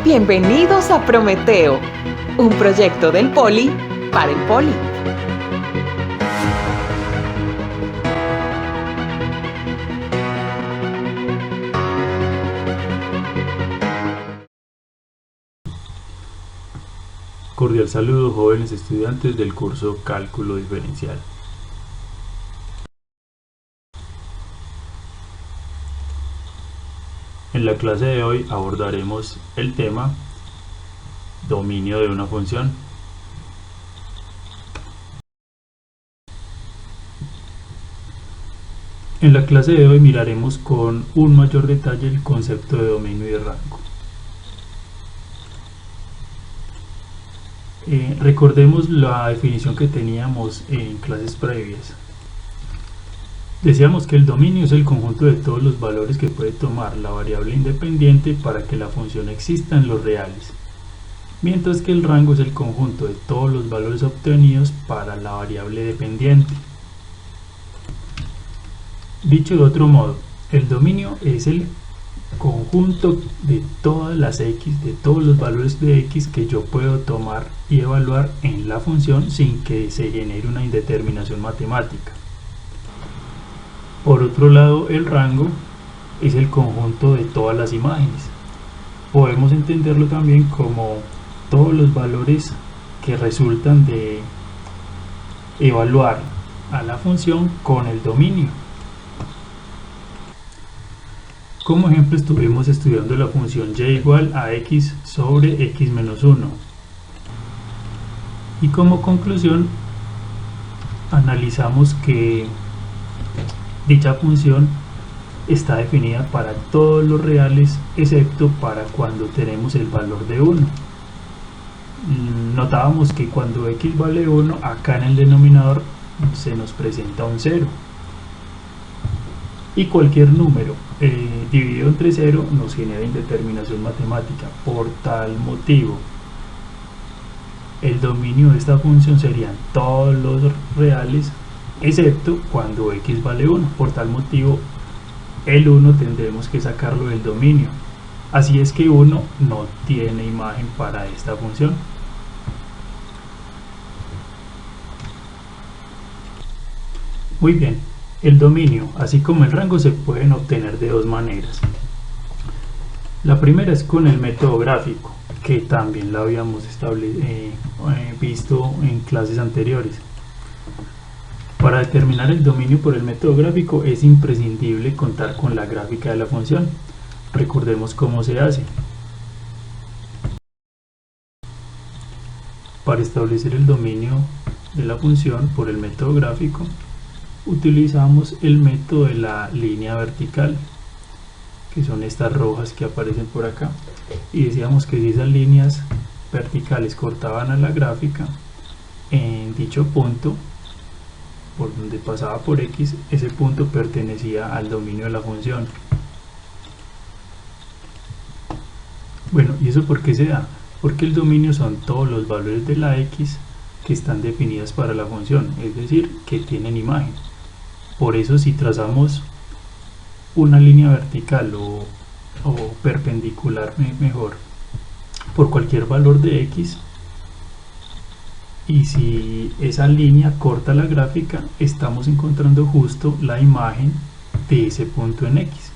Bienvenidos a Prometeo, un proyecto del Poli para el Poli. Cordial saludo, jóvenes estudiantes del curso Cálculo Diferencial. En la clase de hoy abordaremos el tema dominio de una función. En la clase de hoy miraremos con un mayor detalle el concepto de dominio y de rango. Recordemos la definición que teníamos en clases previas. Decíamos que el dominio es el conjunto de todos los valores que puede tomar la variable independiente para que la función exista en los reales, mientras que el rango es el conjunto de todos los valores obtenidos para la variable dependiente. Dicho de otro modo, el dominio es el conjunto de todas las x, de todos los valores de x que yo puedo tomar y evaluar en la función sin que se genere una indeterminación matemática. Por otro lado, el rango es el conjunto de todas las imágenes. Podemos entenderlo también como todos los valores que resultan de evaluar a la función con el dominio. Como ejemplo, estuvimos estudiando la función y igual a x sobre x menos 1. Y como conclusión, analizamos que dicha función está definida para todos los reales, excepto para cuando tenemos el valor de 1. Notábamos que cuando x vale 1, acá en el denominador se nos presenta un 0. Y cualquier número dividido entre 0 nos genera indeterminación matemática. Por tal motivo, el dominio de esta función serían todos los reales, excepto cuando x vale 1. Por tal motivo, el 1 tendremos que sacarlo del dominio. Así es que 1 no tiene imagen para esta función. Muy bien. El dominio, así como el rango, se pueden obtener de dos maneras. La primera es con el método gráfico, que también lo habíamos visto en clases anteriores. Para determinar el dominio por el método gráfico es imprescindible contar con la gráfica de la función. Recordemos cómo se hace. Para establecer el dominio de la función por el método gráfico, utilizamos el método de la línea vertical, que son estas rojas que aparecen por acá, y decíamos que si esas líneas verticales cortaban a la gráfica en dicho punto por donde pasaba por x, ese punto pertenecía al dominio de la función. Bueno, ¿y eso por qué se da? Porque el dominio son todos los valores de la x que están definidas para la función, es decir, que tienen imagen. Por eso, si trazamos una línea vertical o perpendicular mejor por cualquier valor de x, y si esa línea corta la gráfica, estamos encontrando justo la imagen de ese punto en x.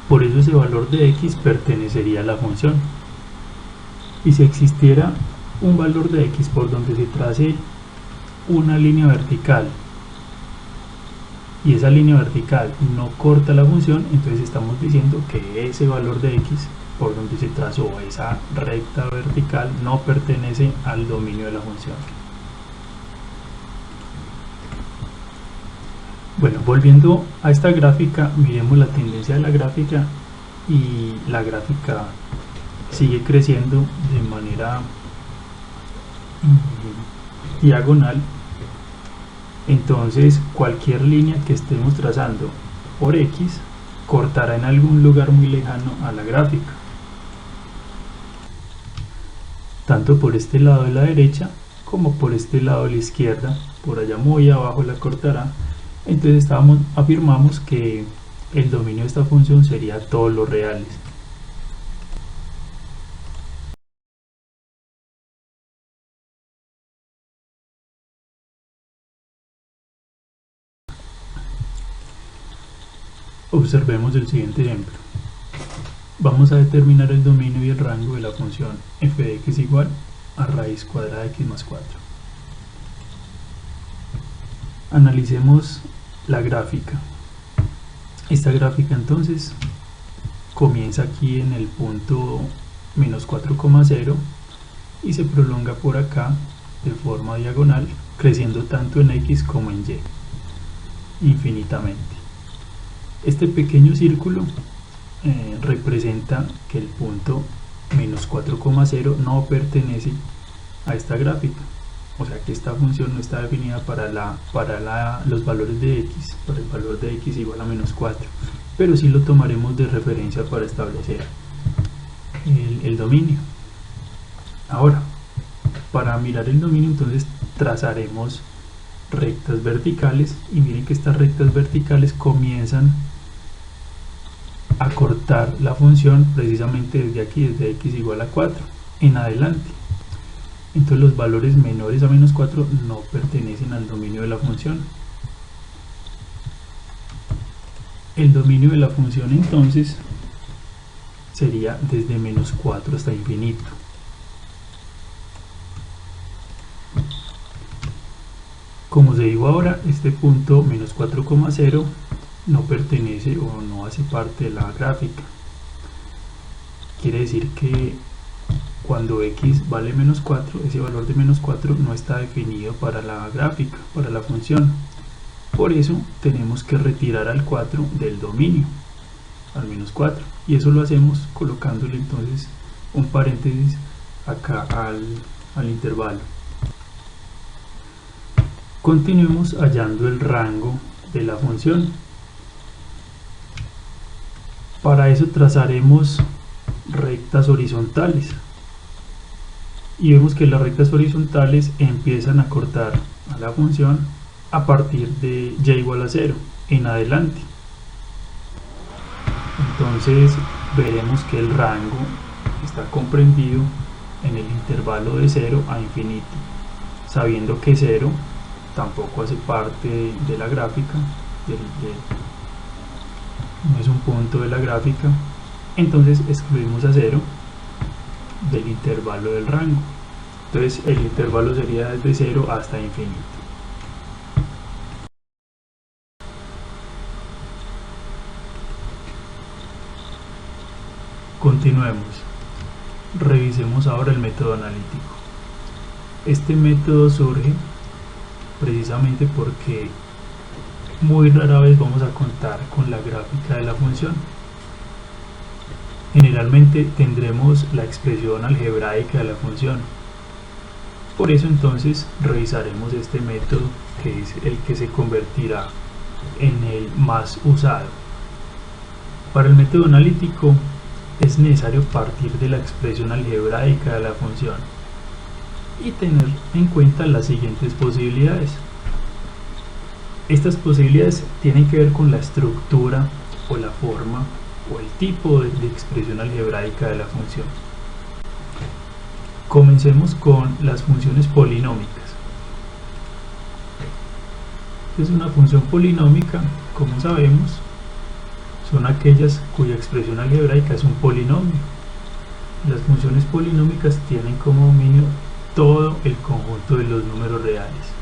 Por eso ese valor de x pertenecería a la función. Y si existiera un valor de x por donde se trace una línea vertical y esa línea vertical no corta la función, entonces estamos diciendo que ese valor de x por donde se trazó esa recta vertical no pertenece al dominio de la función. Bueno, volviendo a esta gráfica, miremos la tendencia de la gráfica, y la gráfica sigue creciendo de manera diagonal. Entonces cualquier línea que estemos trazando por x cortará en algún lugar muy lejano a la gráfica, tanto por este lado de la derecha como por este lado de la izquierda. Por allá muy abajo la cortará. Entonces afirmamos que el dominio de esta función sería todos los reales. Observemos el siguiente ejemplo. Vamos a determinar el dominio y el rango de la función f de x igual a raíz cuadrada de x más 4. Analicemos la gráfica. Esta gráfica entonces comienza aquí en el punto menos 4,0 y se prolonga por acá de forma diagonal, creciendo tanto en x como en y, infinitamente. Este pequeño círculo representa que el punto menos 4,0 no pertenece a esta gráfica, o sea que esta función no está definida para los valores de x, para el valor de x igual a menos 4, pero sí lo tomaremos de referencia para establecer el dominio. Ahora, para mirar el dominio, entonces trazaremos rectas verticales, y miren que estas rectas verticales comienzan a cortar la función precisamente desde aquí, desde x igual a 4 en adelante. Entonces los valores menores a menos 4 no pertenecen al dominio de la función. El dominio de la función entonces sería desde menos 4 hasta infinito. Como se dijo ahora, este punto menos 4,0 no pertenece o no hace parte de la gráfica. Quiere decir que cuando x vale menos 4, ese valor de menos 4 no está definido para la gráfica, para la función. Por eso tenemos que retirar al 4 del dominio, al menos 4. Y eso lo hacemos colocándole entonces un paréntesis acá al intervalo. Continuemos hallando el rango de la función. Para eso trazaremos rectas horizontales. Y vemos que las rectas horizontales empiezan a cortar a la función a partir de y igual a 0 en adelante. Entonces veremos que el rango está comprendido en el intervalo de 0 a infinito, sabiendo que 0 tampoco hace parte de la gráfica, no es un punto de la gráfica. Entonces excluimos a 0 del intervalo del rango. Entonces el intervalo sería desde 0 hasta infinito. Continuemos. Revisemos ahora el método analítico. Este método surge precisamente porque muy rara vez vamos a contar con la gráfica de la función. Generalmente tendremos la expresión algebraica de la función. Por eso entonces revisaremos este método, que es el que se convertirá en el más usado. Para el método analítico es necesario partir de la expresión algebraica de la función y tener en cuenta las siguientes posibilidades. Estas posibilidades tienen que ver con la estructura o la forma o el tipo de expresión algebraica de la función. Comencemos con las funciones polinómicas. Es una función polinómica, como sabemos, son aquellas cuya expresión algebraica es un polinomio. Las funciones polinómicas tienen como dominio todo el conjunto de los números reales.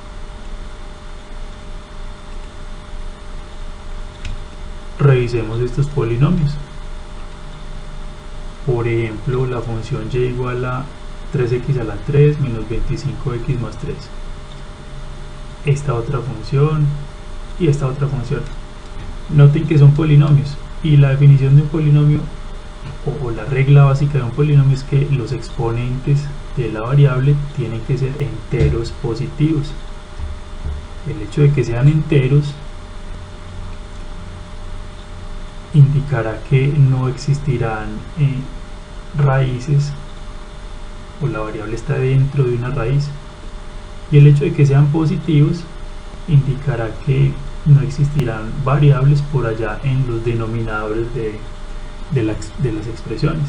Revisemos estos polinomios. Por ejemplo, la función y igual a 3x a la 3 menos 25x más 3. Esta otra función y esta otra función. Noten que son polinomios, y la definición de un polinomio o la regla básica de un polinomio es que los exponentes de la variable tienen que ser enteros positivos. El hecho de que sean enteros indicará que no existirán raíces, o la variable está dentro de una raíz, y el hecho de que sean positivos indicará que no existirán variables por allá en los denominadores de las expresiones.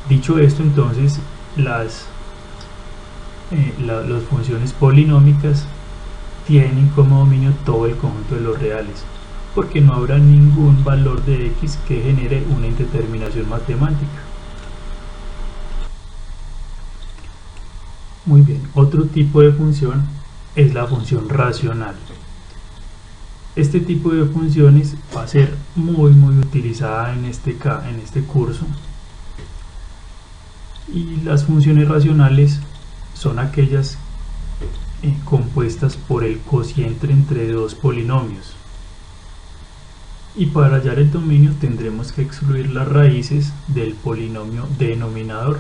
Dicho esto, entonces las funciones polinómicas tienen como dominio todo el conjunto de los reales. porque no habrá ningún valor de x que genere una indeterminación matemática. Muy bien, otro tipo de función es la función racional. Este tipo de funciones va a ser muy utilizada en este curso, y las funciones racionales son aquellas compuestas por el cociente entre dos polinomios, y para hallar el dominio tendremos que excluir las raíces del polinomio denominador.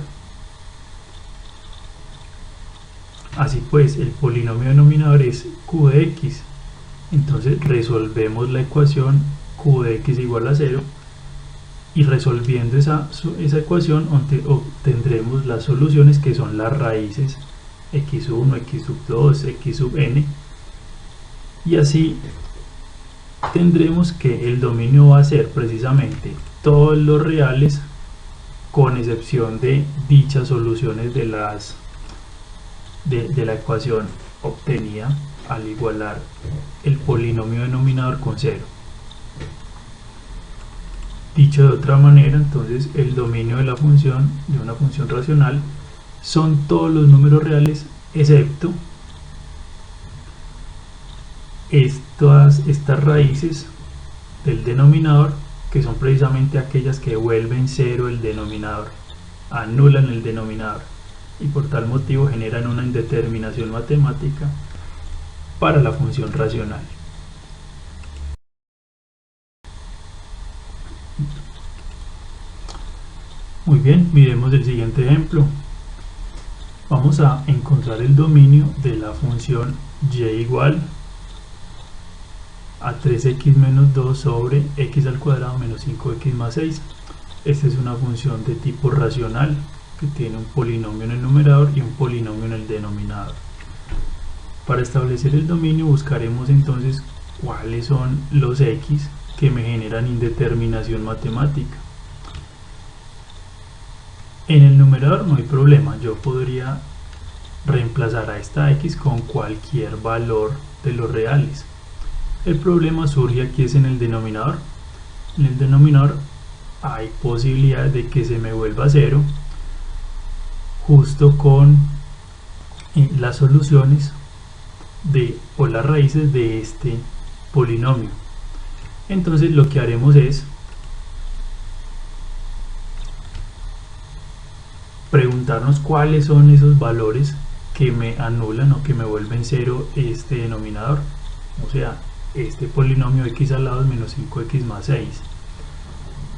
Así pues, el polinomio denominador es q de x. Entonces resolvemos la ecuación q de x igual a 0, y resolviendo esa ecuación obtendremos las soluciones, que son las raíces x1, x2, x sub n, y así tendremos que el dominio va a ser precisamente todos los reales, con excepción de dichas soluciones de la ecuación obtenida al igualar el polinomio denominador con 0. Dicho de otra manera, entonces el dominio de una función racional son todos los números reales excepto estas raíces del denominador, que son precisamente aquellas que vuelven 0 el denominador, anulan el denominador, y por tal motivo generan una indeterminación matemática para la función racional. Muy bien, miremos el siguiente ejemplo. Vamos a encontrar el dominio de la función y igual a 3x menos 2 sobre x al cuadrado menos 5x más 6. Esta es una función de tipo racional que tiene un polinomio en el numerador y un polinomio en el denominador. Para establecer el dominio buscaremos entonces cuáles son los x que me generan indeterminación matemática. En el numerador no hay problema, yo podría reemplazar a esta x con cualquier valor de los reales. El problema surge aquí es en el denominador. En el denominador hay posibilidad de que se me vuelva 0 justo con las soluciones o las raíces de este polinomio. Entonces lo que haremos es preguntarnos cuáles son esos valores que me anulan o que me vuelven 0 este denominador, o sea, este polinomio x al lado es menos 5x más 6.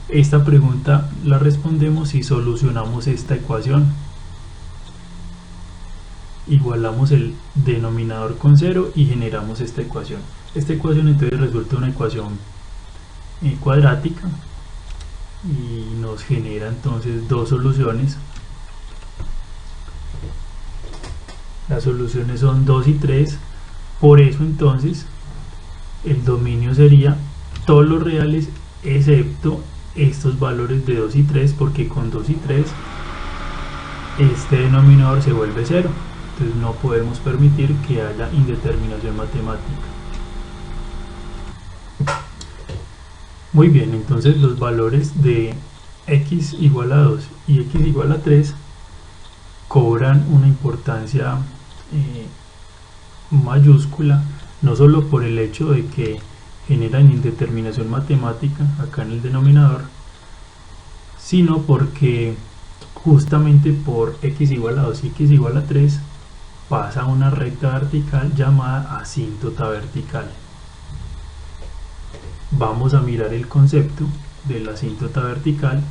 Esta pregunta la respondemos si solucionamos esta ecuación. Igualamos el denominador con 0 y generamos esta ecuación. Esta ecuación entonces resulta una ecuación cuadrática y nos genera entonces dos soluciones. Las soluciones son 2 y 3, por eso entonces el dominio sería todos los reales excepto estos valores de 2 y 3, porque con 2 y 3 este denominador se vuelve 0, entonces no podemos permitir que haya indeterminación matemática. Muy bien, entonces los valores de x igual a 2 y x igual a 3 cobran una importancia mayúscula, no solo por el hecho de que generan indeterminación matemática acá en el denominador, sino porque justamente por x igual a 2 y x igual a 3 pasa una recta vertical llamada asíntota vertical. Vamos a mirar el concepto de la asíntota vertical,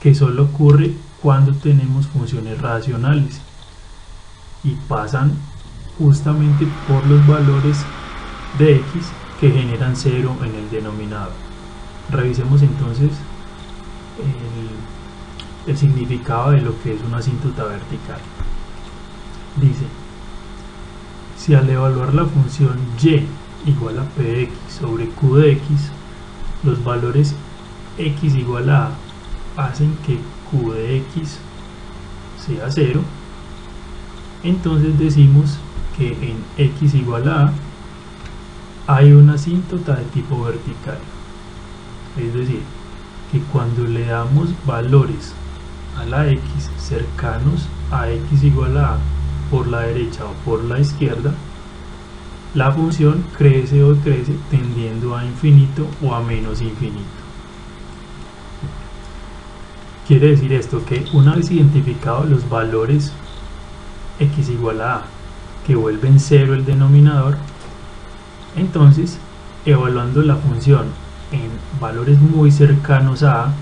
que solo ocurre cuando tenemos funciones racionales y pasan justamente por los valores de x que generan 0 en el denominador. Revisemos entonces el significado de lo que es una asíntota vertical. Dice: si al evaluar la función y igual a p de x sobre q de x, los valores x igual a hacen que q de x sea 0, entonces decimos que en x igual a hay una asíntota de tipo vertical. Es decir, que cuando le damos valores a la x cercanos a x igual a por la derecha o por la izquierda, la función crece o decrece tendiendo a infinito o a menos infinito. Quiere decir esto que una vez identificados los valores x igual a que vuelven cero el denominador, entonces evaluando la función en valores muy cercanos a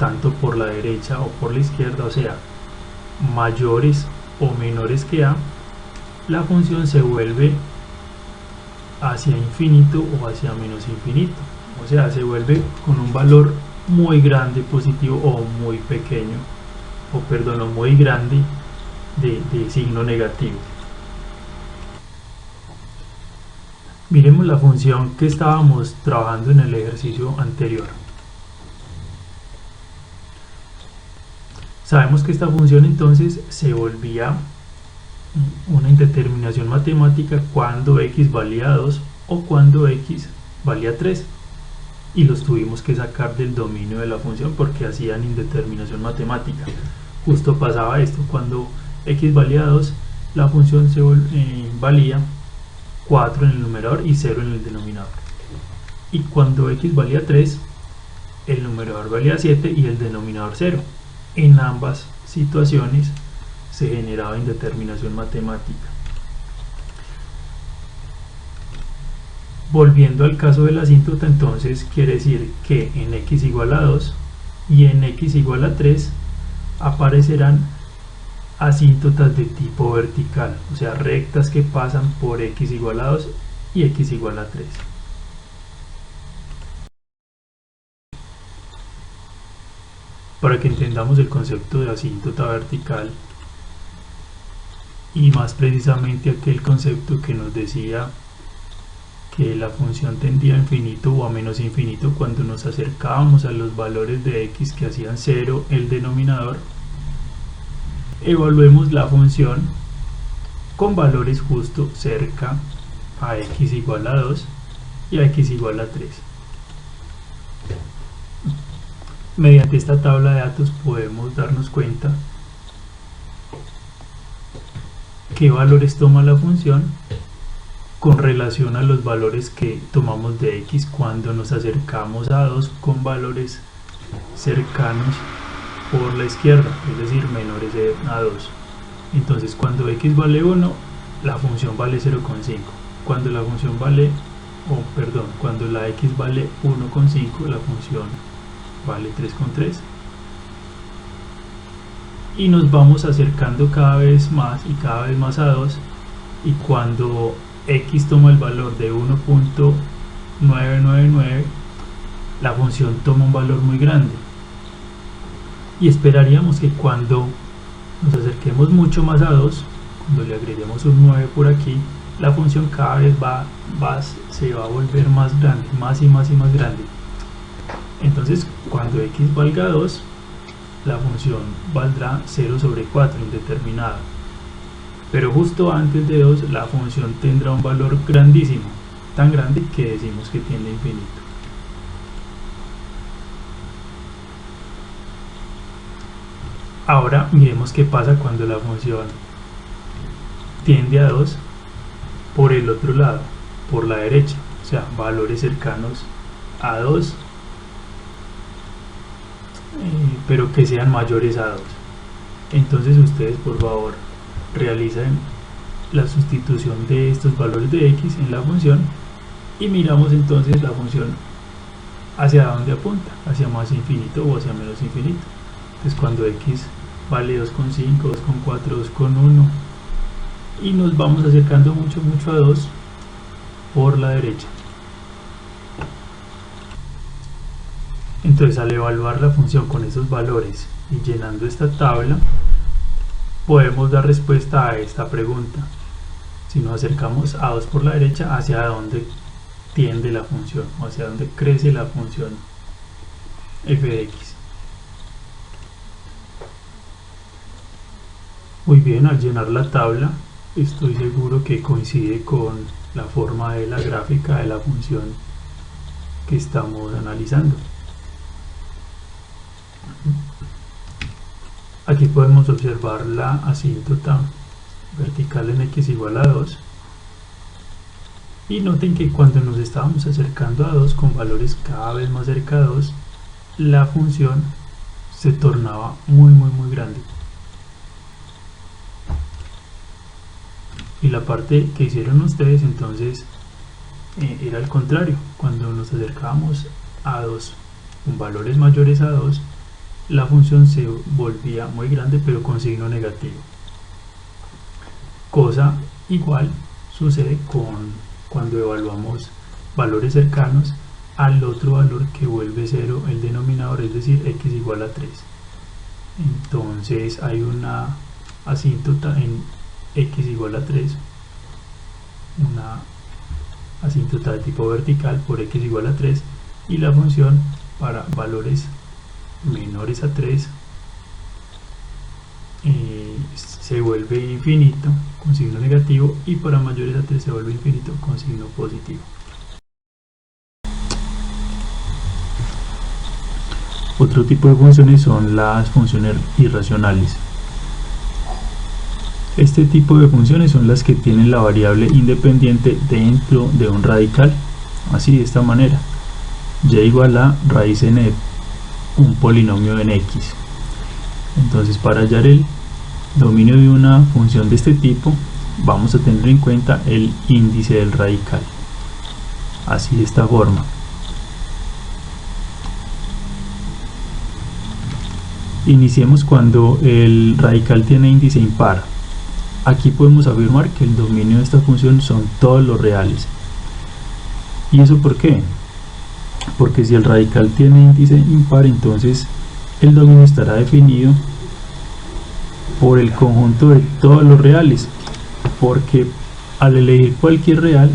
tanto por la derecha o por la izquierda, o sea, mayores o menores que a, la función se vuelve hacia infinito o hacia menos infinito, o sea, se vuelve con un valor muy grande positivo o muy pequeño, o perdón, o muy grande de signo negativo. Miremos la función que estábamos trabajando en el ejercicio anterior. Sabemos que esta función entonces se volvía una indeterminación matemática cuando x valía 2 o cuando x valía 3, y los tuvimos que sacar del dominio de la función porque hacían indeterminación matemática. Justo pasaba esto: cuando x valía 2, la función valía 4 en el numerador y 0 en el denominador, y cuando x valía 3, el numerador valía 7 y el denominador 0. En ambas situaciones se generaba indeterminación matemática. Volviendo al caso de la asíntota, entonces quiere decir que en x igual a 2 y en x igual a 3 aparecerán asíntotas de tipo vertical, o sea, rectas que pasan por x igual a 2 y x igual a 3. Para que entendamos el concepto de asíntota vertical, y más precisamente aquel concepto que nos decía que la función tendía a infinito o a menos infinito cuando nos acercábamos a los valores de x que hacían 0 el denominador, evaluemos la función con valores justo cerca a x igual a 2 y a x igual a 3. Mediante esta tabla de datos podemos darnos cuenta qué valores toma la función con relación a los valores que tomamos de x cuando nos acercamos a 2 con valores cercanos por la izquierda, es decir, menores a 2. Entonces, cuando x vale 1, la función vale 0,5. Cuando la función vale, cuando la x vale 1,5, la función vale 3,3. Y nos vamos acercando cada vez más y cada vez más a 2, y cuando x toma el valor de 1.999, la función toma un valor muy grande, y esperaríamos que cuando nos acerquemos mucho más a 2, cuando le agreguemos un 9 por aquí, la función cada vez se va a volver más grande, más y más y más grande. Entonces, cuando x valga 2, la función valdrá 0 sobre 4, indeterminada. Pero justo antes de 2, la función tendrá un valor grandísimo, tan grande que decimos que tiende a infinito. Ahora miremos qué pasa cuando la función tiende a 2 por el otro lado, por la derecha, o sea, valores cercanos a 2, pero que sean mayores a 2. Entonces ustedes, por favor, realicen la sustitución de estos valores de x en la función y miramos entonces la función hacia dónde apunta, hacia más infinito o hacia menos infinito. Entonces, cuando x vale 2,5, 2,4, 2,1 y nos vamos acercando mucho a 2 por la derecha. Entonces, al evaluar la función con esos valores y llenando esta tabla, podemos dar respuesta a esta pregunta: si nos acercamos a 2 por la derecha, ¿hacia dónde tiende la función? O hacia dónde crece la función f de x. Muy bien, al llenar la tabla estoy seguro que coincide con la forma de la gráfica de la función que estamos analizando. Aquí podemos observar la asíntota vertical en x igual a 2, y noten que cuando nos estábamos acercando a 2 con valores cada vez más cerca a 2, la función se tornaba muy grande, y la parte que hicieron ustedes entonces era al contrario. Cuando nos acercábamos a 2 con valores mayores a 2, la función se volvía muy grande pero con signo negativo. Cosa igual sucede cuando evaluamos valores cercanos al otro valor que vuelve 0 el denominador, es decir, x igual a 3. Entonces hay una asíntota en x igual a 3, una asíntota de tipo vertical por x igual a 3, y la función para valores menores a 3 se vuelve infinito con signo negativo, y para mayores a 3 se vuelve infinito con signo positivo. Otro tipo de funciones son las funciones irracionales. Este tipo de funciones son las que tienen la variable independiente dentro de un radical, así de esta manera: y igual a raíz n de un polinomio en x. Entonces, para hallar el dominio de una función de este tipo, vamos a tener en cuenta el índice del radical, así de esta forma. Iniciemos cuando el radical tiene índice impar. Aquí podemos afirmar que el dominio de esta función son todos los reales. ¿Y eso por qué? Porque si el radical tiene índice impar, entonces el dominio estará definido por el conjunto de todos los reales, porque al elegir cualquier real,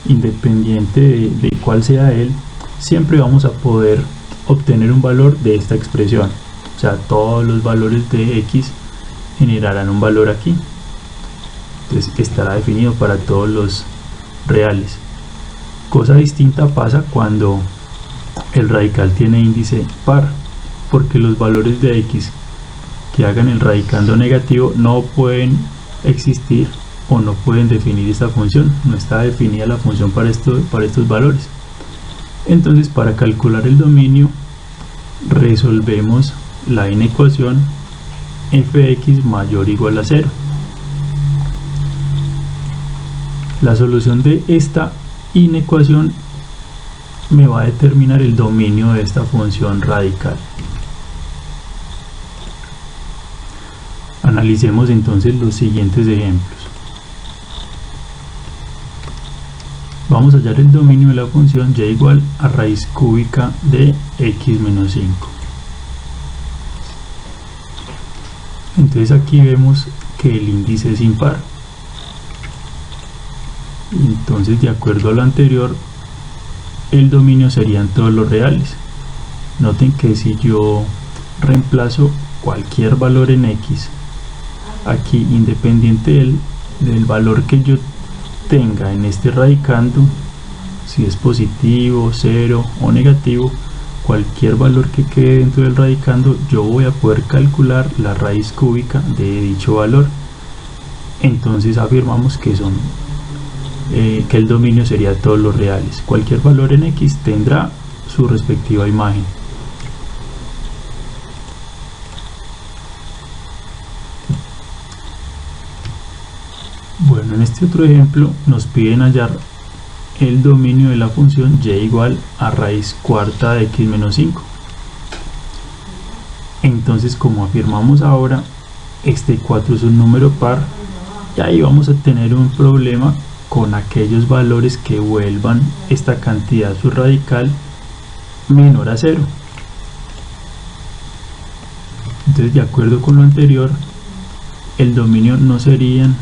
independiente de cuál sea él, siempre vamos a poder obtener un valor de esta expresión. O sea, todos los valores de x generarán un valor aquí, entonces estará definido para todos los reales. Cosa distinta pasa cuando el radical tiene índice par, porque los valores de x que hagan el radicando negativo no pueden existir o no pueden definir esta función. No está definida la función para estos valores. Entonces, para calcular el dominio, resolvemos la inecuación f(x) mayor o igual a 0. La solución de esta inecuación me va a determinar el dominio de esta función radical. Analicemos entonces los siguientes ejemplos. Vamos a hallar el dominio de la función y igual a raíz cúbica de x menos 5. Entonces aquí vemos que el índice es impar. Entonces, de acuerdo a lo anterior, el dominio serían todos los reales. Noten que si yo reemplazo cualquier valor en x, aquí independiente del valor que yo tenga en este radicando, si es positivo, 0 o negativo, cualquier valor que quede dentro del radicando, yo voy a poder calcular la raíz cúbica de dicho valor. Entonces afirmamos que que el dominio sería todos los reales. Cualquier valor en x tendrá su respectiva imagen. Bueno, en este otro ejemplo nos piden hallar el dominio de la función y igual a raíz cuarta de x menos 5. Entonces, como afirmamos ahora, este 4 es un número par, y ahí vamos a tener un problema con aquellos valores que vuelvan esta cantidad, su radical, menor a 0. Entonces, de acuerdo con lo anterior, el dominio no serían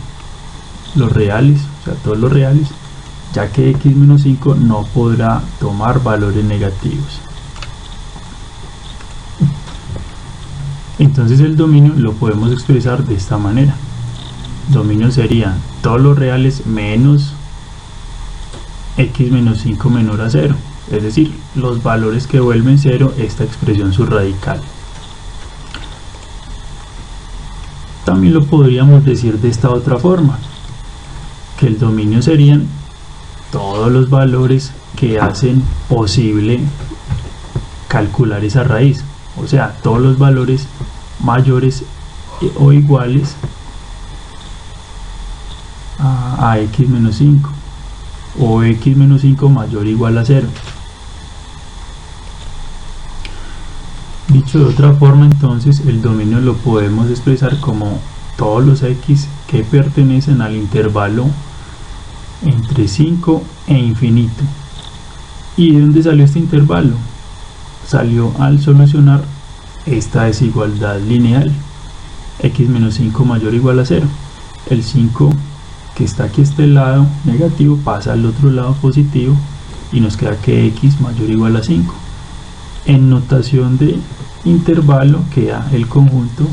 los reales, o sea, todos los reales, ya que x menos 5 no podrá tomar valores negativos. Entonces el dominio lo podemos expresar de esta manera: dominio serían todos los reales menos x menos 5 menor a 0, es decir, los valores que vuelven 0 esta expresión subradical. También lo podríamos decir de esta otra forma, que el dominio serían todos los valores que hacen posible calcular esa raíz, o sea, todos los valores mayores o iguales a x menos 5 o x menos 5 mayor o igual a 0. Dicho de otra forma, entonces el dominio lo podemos expresar como todos los x que pertenecen al intervalo entre 5 e infinito. ¿Y de dónde salió este intervalo? Salió al solucionar esta desigualdad lineal, x menos 5 mayor o igual a 0. El 5 que está aquí a este lado negativo pasa al otro lado positivo y nos queda que x mayor o igual a 5. En notación de intervalo queda el conjunto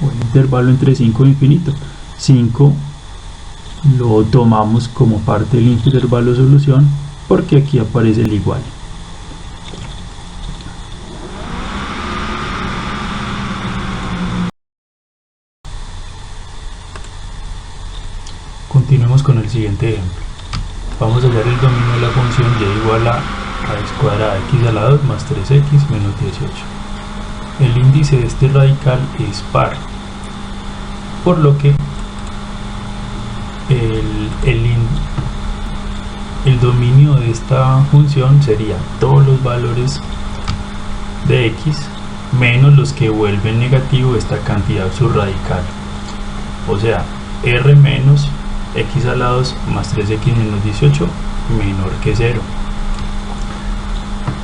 o el intervalo entre 5 e infinito. 5 lo tomamos como parte del intervalo solución porque aquí aparece el igual. Continuemos con el siguiente ejemplo. Vamos a hallar el dominio de la función y igual a raíz cuadrada de x a la 2 más 3x menos 18. El índice de este radical es par, por lo que el dominio de esta función sería todos los valores de x menos los que vuelven negativo esta cantidad subradical, o sea, r menos x a la 2 más 3x menos 18 menor que 0.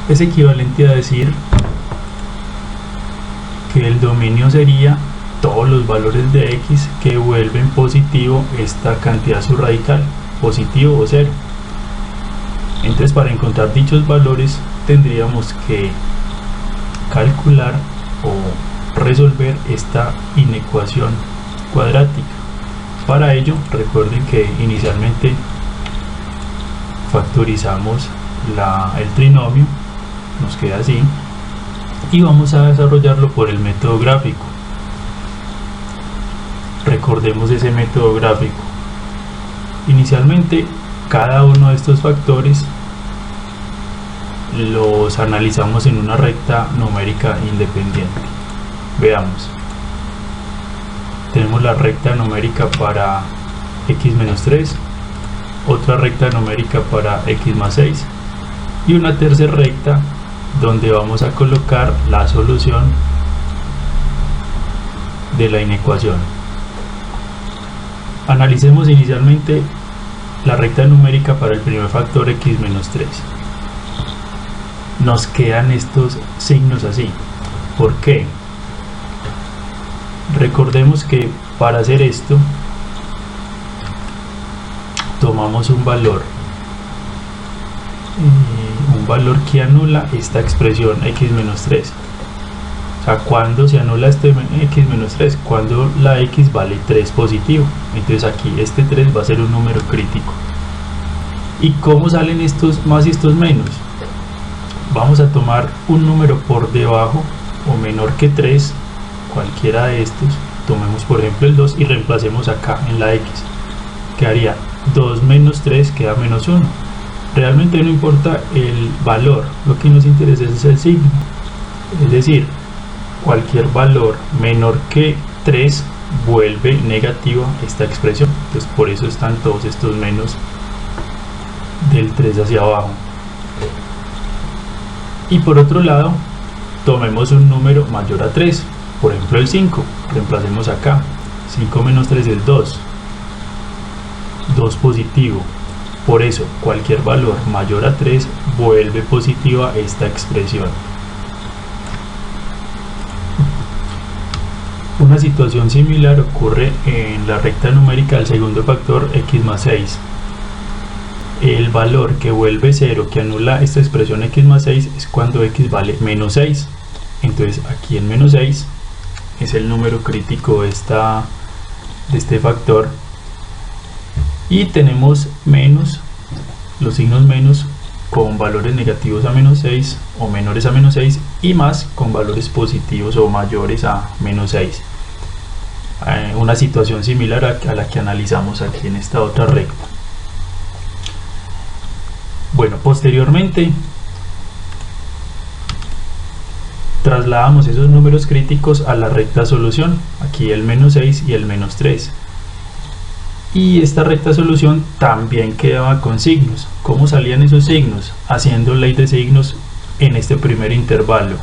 Es equivalente a decir que el dominio sería todos los valores de x que vuelven positivo esta cantidad subradical, positivo o 0. Entonces, para encontrar dichos valores tendríamos que calcular o resolver esta inecuación cuadrática. Para ello, recuerden que inicialmente factorizamos el trinomio, nos queda así, y vamos a desarrollarlo por el método gráfico. Recordemos ese método gráfico. Inicialmente, cada uno de estos factores los analizamos en una recta numérica independiente. Veamos. Tenemos la recta numérica para x menos 3, otra recta numérica para x más 6 y una tercera recta donde vamos a colocar la solución de la inecuación. Analicemos inicialmente la recta numérica para el primer factor x menos 3. Nos quedan estos signos así. ¿Por qué? Recordemos que para hacer esto tomamos un valor que anula esta expresión x menos 3. O sea, cuando se anula este x menos 3, cuando la x vale 3 positivo. Entonces aquí este 3 va a ser un número crítico. ¿Y cómo salen estos más y estos menos? Vamos a tomar un número por debajo o menor que 3, cualquiera de estos. Tomemos por ejemplo el 2 y reemplacemos acá en la x. Quedaría 2 menos 3, queda menos 1. Realmente no importa el valor, lo que nos interesa es el signo. Es decir, cualquier valor menor que 3 vuelve negativa esta expresión. Entonces por eso están todos estos menos del 3 hacia abajo. Y por otro lado, tomemos un número mayor a 3, por ejemplo el 5, reemplacemos acá. 5 menos 3 es 2, 2 positivo. Por eso cualquier valor mayor a 3 vuelve positiva esta expresión. Una situación similar ocurre en la recta numérica del segundo factor x más 6. El valor que vuelve 0, que anula esta expresión x más 6, es cuando x vale menos 6. Entonces aquí en menos 6 es el número crítico de este factor. Y tenemos menos los signos menos con valores negativos a menos 6 o menores a menos 6 y más con valores positivos o mayores a menos 6. Una situación similar a la que analizamos aquí en esta otra recta. Bueno, posteriormente trasladamos esos números críticos a la recta solución, aquí el menos 6 y el menos 3. Y esta recta solución también quedaba con signos. ¿Cómo salían esos signos? Haciendo ley de signos en este primer intervalo.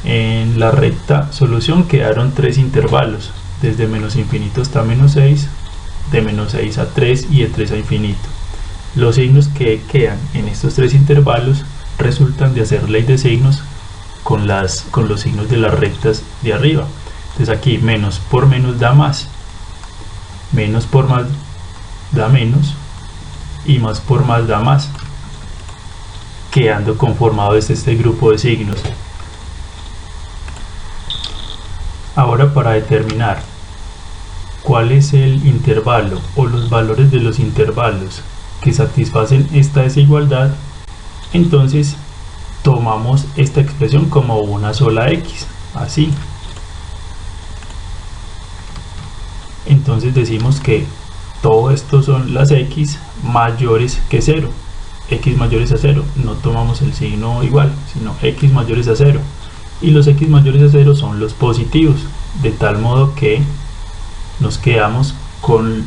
En la recta solución quedaron 3 intervalos, desde menos infinito hasta menos 6, de menos 6 a 3 y de 3 a infinito. Los signos que quedan en estos 3 intervalos resultan de hacer ley de signos con los signos de las rectas de arriba. Entonces aquí menos por menos da más, menos por más da menos y más por más da más, quedando conformado este grupo de signos. Ahora, para determinar cuál es el intervalo o los valores de los intervalos que satisfacen esta desigualdad, entonces tomamos esta expresión como una sola x, así. Entonces decimos que todo esto son las x mayores que 0, x mayores a 0, no tomamos el signo igual, sino x mayores a 0, y los x mayores a 0 son los positivos, de tal modo que nos quedamos con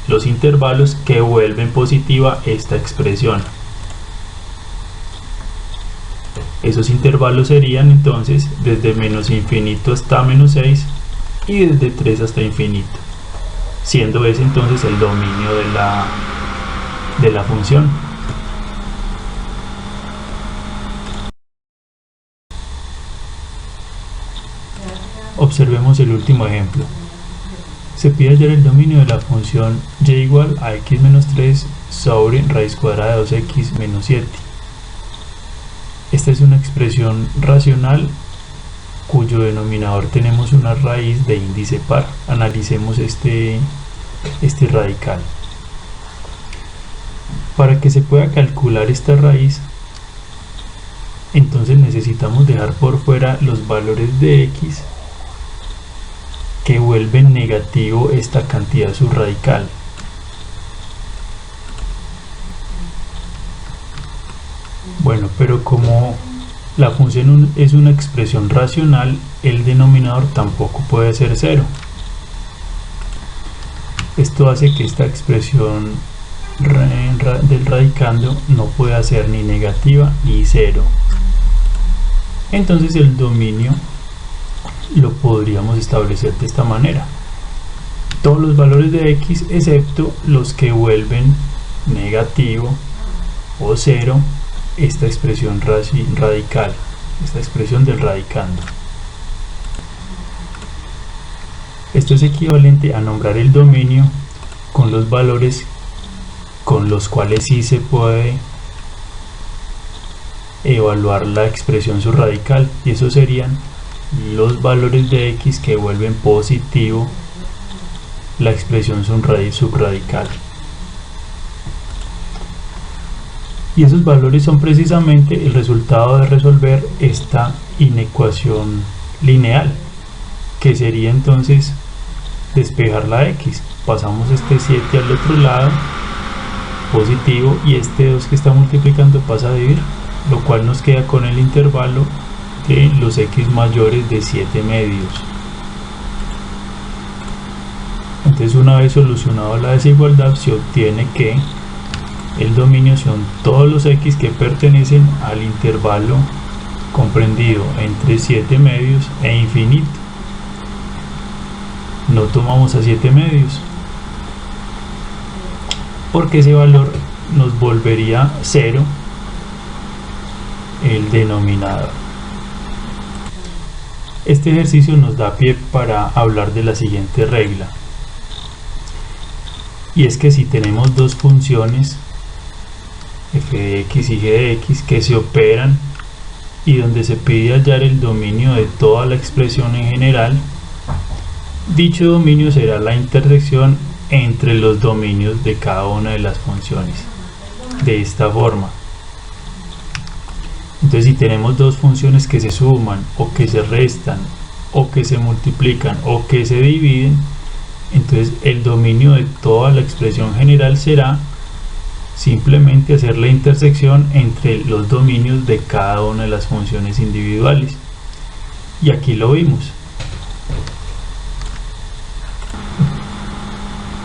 los intervalos que vuelven positiva esta expresión. Esos intervalos serían entonces desde menos infinito hasta menos 6 y desde 3 hasta infinito, siendo ese entonces el dominio de la función. Observemos el último ejemplo. Se pide hallar el dominio de la función y igual a x menos 3 sobre raíz cuadrada de 2x menos 7. Esta es una expresión racional cuyo denominador tenemos una raíz de índice par. Analicemos este radical. Para que se pueda calcular esta raíz, entonces necesitamos dejar por fuera los valores de x que vuelven negativo esta cantidad subradical. Bueno, pero como la función es una expresión racional, el denominador tampoco puede ser 0. Esto hace que esta expresión del radicando no pueda ser ni negativa ni 0. Entonces el dominio lo podríamos establecer de esta manera: todos los valores de x excepto los que vuelven negativo o 0 esta expresión radical, esta expresión del radicando. Esto es equivalente a nombrar el dominio con los valores con los cuales sí se puede evaluar la expresión subradical, y eso serían los valores de x que vuelven positivo la expresión subradical. Y esos valores son precisamente el resultado de resolver esta inecuación lineal, que sería entonces despejar la x. Pasamos este 7 al otro lado, positivo, y este 2 que está multiplicando pasa a dividir, lo cual nos queda con el intervalo de los x mayores de 7 medios. Entonces, una vez solucionado la desigualdad, se obtiene que el dominio son todos los x que pertenecen al intervalo comprendido entre 7 medios e infinito. No tomamos a 7 medios porque ese valor nos volvería 0 el denominador. Este ejercicio nos da pie para hablar de la siguiente regla, y es que si tenemos dos funciones f de x y g de x que se operan y donde se pide hallar el dominio de toda la expresión en general, dicho dominio será la intersección entre los dominios de cada una de las funciones. de esta forma. Entonces, si tenemos dos funciones que se suman o que se restan o que se multiplican o que se dividen, entonces el dominio de toda la expresión general será simplemente hacer la intersección entre los dominios de cada una de las funciones individuales. Y aquí lo vimos.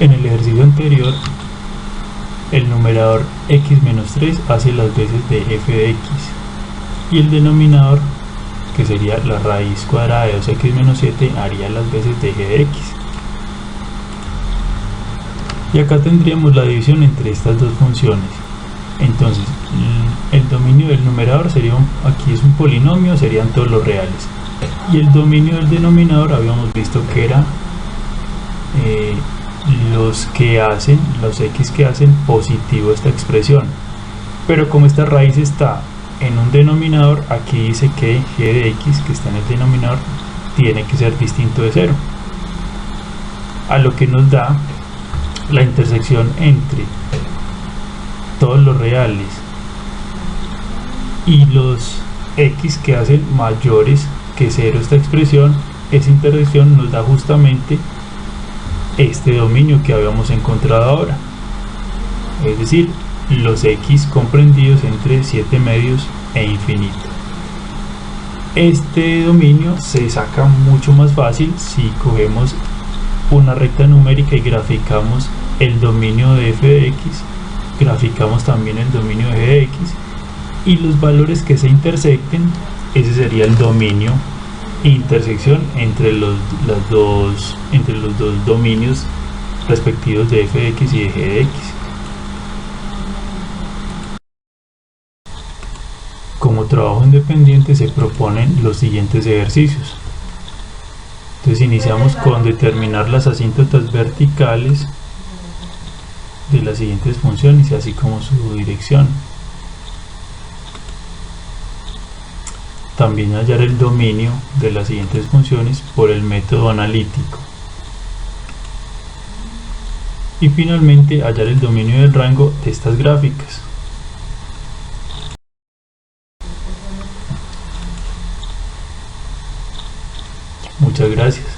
En el ejercicio anterior, el numerador x menos 3 hace las veces de f de x y el denominador, que sería la raíz cuadrada de 2x menos 7, haría las veces de g de x. Y acá tendríamos la división entre estas dos funciones. Entonces, el dominio del numerador sería aquí es un polinomio, serían todos los reales. Y el dominio del denominador habíamos visto que era los x que hacen positivo esta expresión. Pero como esta raíz está en un denominador, aquí dice que g de x, que está en el denominador, tiene que ser distinto de 0. A lo que nos da la intersección entre todos los reales y los x que hacen mayores que 0 esta expresión. Esa intersección nos da justamente este dominio que habíamos encontrado ahora, es decir, los x comprendidos entre 7 medios e infinito. Este dominio se saca mucho más fácil si cogemos una recta numérica y graficamos el dominio de f de x, graficamos también el dominio de g de x, y los valores que se intersecten, ese sería el dominio intersección entre los dos dominios respectivos de f de x y de g de x. Como trabajo independiente se proponen los siguientes ejercicios. Entonces iniciamos con determinar las asíntotas verticales de las siguientes funciones, así como su dirección. También hallar el dominio de las siguientes funciones por el método analítico. Y finalmente hallar el dominio del rango de estas gráficas. Muchas gracias.